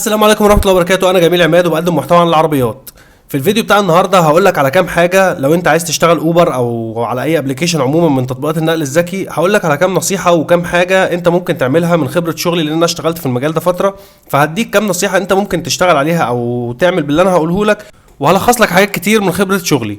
السلام عليكم ورحمة الله وبركاته. أنا جميل عماد وبقدم محتوى عن العربيات. في الفيديو بتاع النهارده هقول لك على كام حاجة لو أنت عايز تشتغل أوبر أو على أي أبلكيشن عموما من تطبيقات النقل الذكي. هقول لك على كام نصيحة وكام حاجة أنت ممكن تعملها من خبرة شغلي، لأن أنا اشتغلت في المجال ده فترة، فهديك كام نصيحة أنت ممكن تشتغل عليها أو تعمل باللي أنا هقوله لك، وهلخص لك حاجات كتير من خبرة شغلي.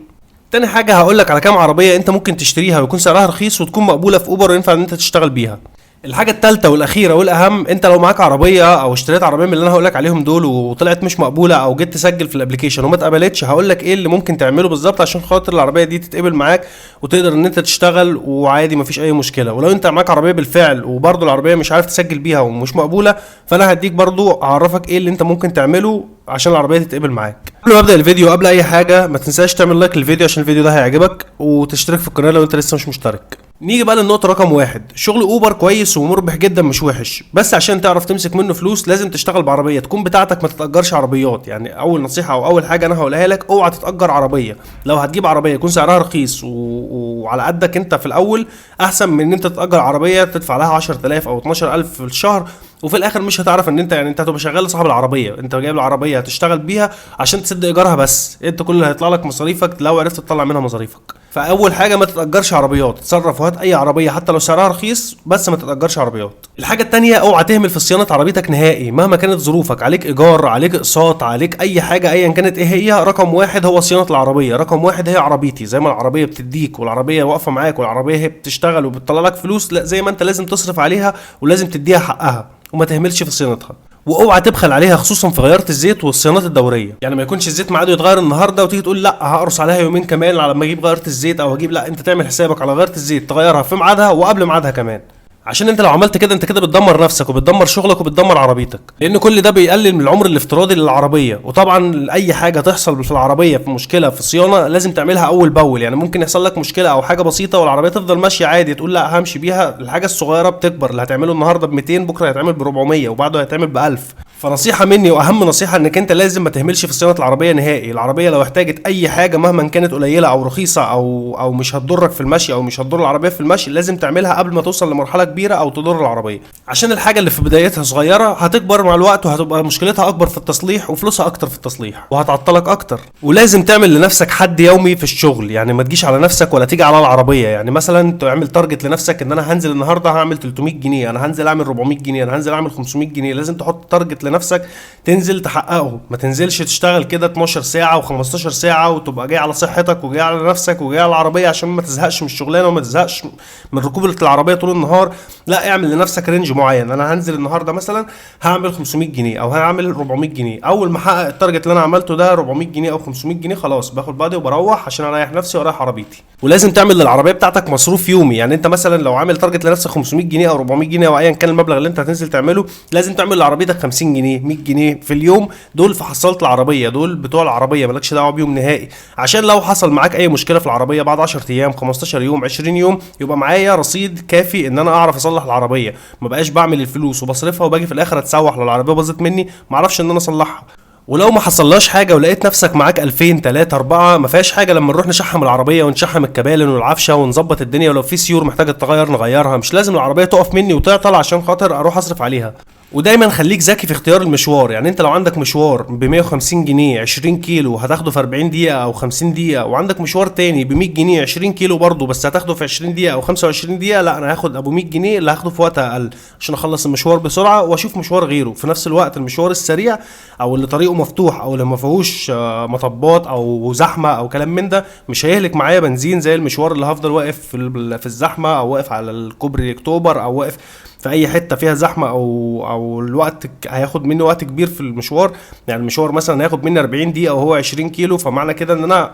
تاني حاجة هقول لك على كام عربية أنت ممكن تشتريها ويكون سعرها رخيص وتكون مقبولة في أوبر وينفع إن أنت تشتغل بيها. الحاجه الثالثه والاخيره والاهم، انت لو معاك عربيه او اشتريت عربيه من اللي انا هقولك عليهم دول وطلعت مش مقبوله او جيت تسجل في الابلكيشن وما اتقبلتش، هقولك ايه اللي ممكن تعمله بالظبط عشان خاطر العربيه دي تتقبل معاك وتقدر ان انت تشتغل وعادي مفيش اي مشكله. ولو انت معاك عربيه بالفعل وبرضه العربيه مش عارف تسجل بيها ومش مقبوله، فانا هديك برضه اعرفك ايه اللي انت ممكن تعمله عشان العربيه تتقبل معاك. قبل ما ابدا الفيديو، قبل اي حاجه ما تنساش تعمل لايك للفيديو عشان الفيديو ده هيعجبك، وتشترك في القناه لو انت لسه مش مشترك. نيجي بقى للنقطه رقم واحد. شغل اوبر كويس ومربح جدا مش وحش، بس عشان تعرف تمسك منه فلوس لازم تشتغل بعربيه تكون بتاعتك، ما تتاجرش عربيات. يعني اول نصيحه او اول حاجه انا هقولها لك، اوعى تتاجر عربيه. لو هتجيب عربيه يكون سعرها رخيص وعلى قدك انت في الاول، احسن من ان انت تتاجر عربيه تدفع لها 10000 او 12000 في الشهر وفي الاخر مش هتعرف ان انت انت هتبقى شغال لصاحب العربيه. انت جايب العربيه هتشتغل بيها عشان تسد ايجارها، بس انت كل اللي هيطلع لك مصاريفك لو عرفت تطلع منها مصاريفك. فاول حاجه ما تتاجرش عربيات، اتصرف وهات اي عربيه حتى لو سعرها رخيص، بس ما تتاجرش عربيات. الحاجه الثانيه، اوعى تهمل في صيانه عربيتك نهائي مهما كانت ظروفك، عليك ايجار، عليك اقساط، عليك اي حاجه ايا كانت ايه هي. رقم واحد هو صيانه العربيه، رقم واحد هي عربيتي. زي ما العربيه بتديك والعربيه واقفه معاك والعربيه هي بتشتغل وبتطلع لك فلوس، لا زي ما انت لازم تصرف عليها ولازم تديها حقها وما تهملش في صيانتها. واوعى تبخل عليها خصوصا في غيارة الزيت والصيانات الدوريه. يعني ما يكونش الزيت ميعاده يتغير النهارده وتيجي تقول لا هقرص عليها يومين كمان على ما اجيب غيرة الزيت او اجيب، لا انت تعمل حسابك على غيرة الزيت تغيرها في ميعادها وقبل ميعادها كمان، عشان انت لو عملت كده انت كده بتدمر نفسك وبتدمر شغلك وبتدمر عربيتك، لان كل ده بيقلل من العمر الافتراضي للعربيه. وطبعا اي حاجه تحصل في العربيه في مشكله في صيانه لازم تعملها اول باول. يعني ممكن يحصل لك مشكله او حاجه بسيطه والعربيه تفضل ماشيه عادي، تقول لا همشي بيها. الحاجه الصغيره بتكبر، اللي هتعمله النهارده ب 200 بكره هيتعمل ب 400 وبعده هيتعمل ب 1000. فنصيحه مني واهم نصيحه انك انت لازم ما تهملش في صيانه العربيه نهائي. العربيه لو احتاجت اي حاجه مهما كانت قليله او رخيصه او مش هتضرك في المشي او مش هتضر العربيه في المشي، لازم تعملها قبل ما توصل لمرحله كبيره او تضر العربيه، عشان الحاجه اللي في بدايتها صغيره هتكبر مع الوقت وهتبقى مشكلتها اكبر في التصليح وفلوسها اكتر في التصليح وهتعطلك اكتر. ولازم تعمل لنفسك حد يومي في الشغل، يعني ما تجيش على نفسك ولا تيجي على العربيه. يعني مثلا تعمل تارجت لنفسك ان انا هنزل النهارده هعمل 300 جنيه، انا هنزل اعمل 400 جنيه، انا هنزل اعمل 500 جنيه. لازم تحط تارجت لنفسك تنزل تحققه، ما تنزلش تشتغل كده 12 ساعه و15 ساعه وتبقى جاي على صحتك وجاي على نفسك وجاي على العربيه عشان ما تزهقش من الشغلانه وما تزهقش من ركوب العربيه طول النهار. لا، اعمل لنفسك رينج معين. انا هنزل النهارده مثلا هعمل 500 جنيه او هعمل 400 جنيه. اول ما احقق التارجت اللي انا عملته ده 400 جنيه او 500 جنيه خلاص باخد بعضي وبروح عشان اريح نفسي واريح عربيتي. ولازم تعمل للعربيه بتاعتك مصروف يومي. يعني انت مثلا لو عامل تارجت لنفسك 500 جنيه او 400 جنيه او ايا كان المبلغ اللي انت هتنزل تعمله، لازم تعمل لعربيتك 50 جنيه 100 جنيه في اليوم. دول في حصاله العربيه، دول بتوع العربيه مالكش دعوه بيهم نهائي، عشان لو حصل معاك اي مشكله في العربيه بعد 10 ايام 15 يوم 20 يوم يبقى معايا رصيد كافي ان انا اعرف اصلح العربيه. ما بقاش بعمل الفلوس وبصرفها وباجي في الاخر اتسوح لو العربيه باظت مني ما اعرفش ان انا اصلحها. ولو ما حصلناش حاجه ولقيت نفسك معاك 2000 3 4 ما فيهاش حاجه، لما نروح نشحم العربيه ونشحم الكبالن والعفشه ونظبط الدنيا، ولو في سيور محتاجه تغير نغيرها. مش لازم العربيه تقف مني وتعطل عشان خاطر اروح اصرف عليها. ودايما خليك ذكي في اختيار المشوار. يعني انت لو عندك مشوار ب 150 جنيه 20 كيلو هتاخده في 40 دقيقه او 50 دقيقه، وعندك مشوار تاني ب 100 جنيه 20 كيلو برضه بس هتاخده في 20 دقيقه او 25 دقيقه، لا انا هاخد ابو 100 جنيه اللي هاخده في وقت اقل عشان اخلص المشوار بسرعه واشوف مشوار غيره في نفس الوقت. المشوار السريع او اللي طريقه مفتوح او اللي ما فيهوش مطبات او زحمه او كلام من ده مش هيهلك معايا بنزين زي المشوار اللي هفضل واقف في الزحمه او واقف على الكوبري اكتوبر او واقف في اي حته فيها زحمه او الوقت هياخد مني وقت كبير في المشوار. يعني المشوار مثلا هياخد مني 40 دقيقه وهو 20 كيلو، فمعنى كده ان انا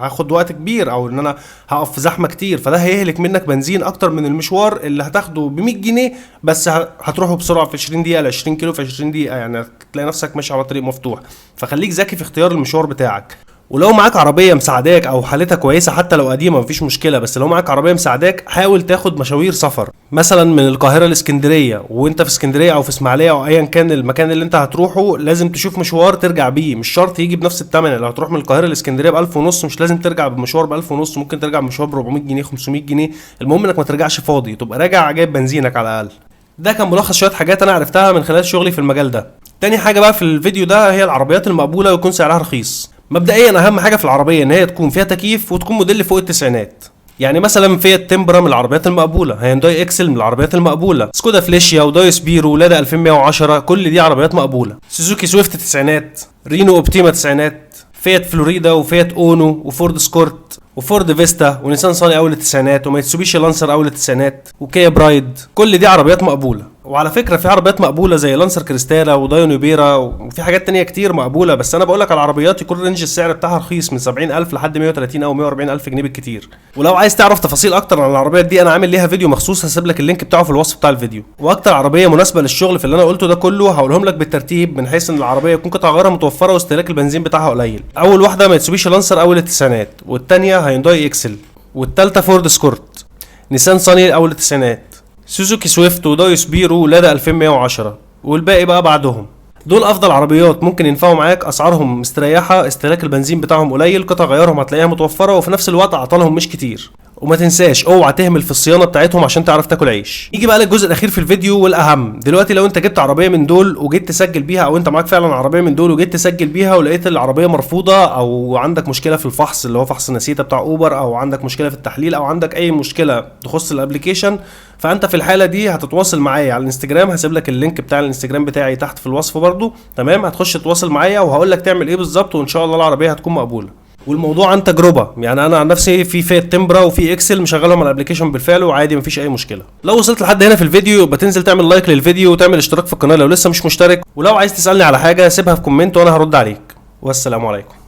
هاخد وقت كبير او ان انا هقف في زحمه كتير، فده هيهلك منك بنزين اكتر من المشوار اللي هتاخده ب 100 جنيه بس هتروحه بسرعه في 20 دقيقه ل 20 كيلو في 20 دقيقه. يعني تلاقي نفسك ماشي على طريق مفتوح. فخليك ذكي في اختيار المشوار بتاعك. ولو معاك عربيه مساعداك او حالتها كويسه حتى لو قديمه مفيش مشكله، بس لو معاك عربيه مساعداك حاول تاخد مشاوير سفر مثلا من القاهره لاسكندريه، وانت في اسكندريه او في اسماعيليه او ايا كان المكان اللي انت هتروحه لازم تشوف مشوار ترجع بيه. مش شرط يجي بنفس الثمن. لو هتروح من القاهره لاسكندريه ب 1000 ونص مش لازم ترجع بمشوار ب 1000 ونص، ممكن ترجع بمشوار ب 400 جنيه 500 جنيه. المهم انك ما ترجعش فاضي، تبقى راجع جايب بنزينك على الاقل. ده كان ملخص شويه حاجات انا عرفتها من خلال شغلي في المجال ده. تاني حاجه بقى في الفيديو ده هي العربيات المقبوله ويكون سعرها رخيص. مبدئيا اهم حاجه في العربيه ان هي تكون فيها تكييف وتكون موديل فوق التسعينات. يعني مثلا فيات تمبرا من العربيات المقبوله، هيونداي اكسل من العربيات المقبوله، سكودا فليشيا ودايوس بيرو ولادا 2110 كل دي عربيات مقبوله، سوزوكي سويفت تسعينات، رينو اوبتيما تسعينات، فيات فلوريدا وفيات اونو وفورد سكورت وفورد فيستا ونيسان صاني اول التسعينات وميتسوبيشي لانسر اول التسعينات وكيا برايد، كل دي عربيات مقبوله. وعلى فكره في عربيات مقبوله زي لانسر كريستالا ودايون يوبيرا وفي حاجات تانية كتير مقبوله، بس انا بقولك على العربيات يكون رينج السعر بتاعها رخيص من 70,000 لحد 130 او 140,000 جنيه بالكتير. ولو عايز تعرف تفاصيل اكتر عن العربيات دي انا عامل ليها فيديو مخصوص، هسيب لك اللينك بتاعه في الوصف بتاع الفيديو. واكتر عربيه مناسبه للشغل في اللي انا قلته ده كله هقولهم لك بالترتيب من حيث ان العربيه يكون قطع غيارها متوفره واستهلاك البنزين بتاعها قليل. اول واحده ميتسوبيشي لانسر اول التسعينات، والثانيه هيونداي اكسل، والثالثه فورد سكورت، نيسان صاني اول التسعينات، سوزوكي سويفت ودايوس بيرو ولادا 2110 والباقي بقى بعدهم. دول افضل عربيات ممكن ينفعوا معاك، اسعارهم مستريحه، استهلاك البنزين بتاعهم قليل، قطع غيارهم هتلاقيها متوفره، وفي نفس الوقت اعطالهم مش كتير. وما تنساش اوعى تهمل في الصيانه بتاعتهم عشان تعرف تاكل عيش. يجي بقى للجزء الاخير في الفيديو والاهم. دلوقتي لو انت جبت عربيه من دول وجيت تسجل بيها، او انت معاك فعلا عربيه من دول وجيت تسجل بيها ولقيت العربيه مرفوضه، او عندك مشكله في الفحص اللي هو فحص النسيته بتاع اوبر، او عندك مشكله في التحليل، او عندك اي مشكله تخص الابلكيشن، فانت في الحاله دي هتتواصل معايا على الانستجرام. هسيب لك اللينك بتاع الانستجرام بتاعي تحت في الوصف برضو، تمام؟ هتخش تتواصل معايا وهقول لك تعمل ايه بالظبط، وان شاء الله العربيه هتكون مقبوله. والموضوع عن تجربه، يعني انا عن نفسي في فيات تمبرا وفي اكسل مشغلهم على الابلكيشن بالفعل وعادي مفيش اي مشكله. لو وصلت لحد هنا في الفيديو يبقى تنزل تعمل لايك للفيديو وتعمل اشتراك في القناه لو لسه مش مشترك، ولو عايز تسالني على حاجه سيبها في كومنت وانا هرد عليك. والسلام عليكم.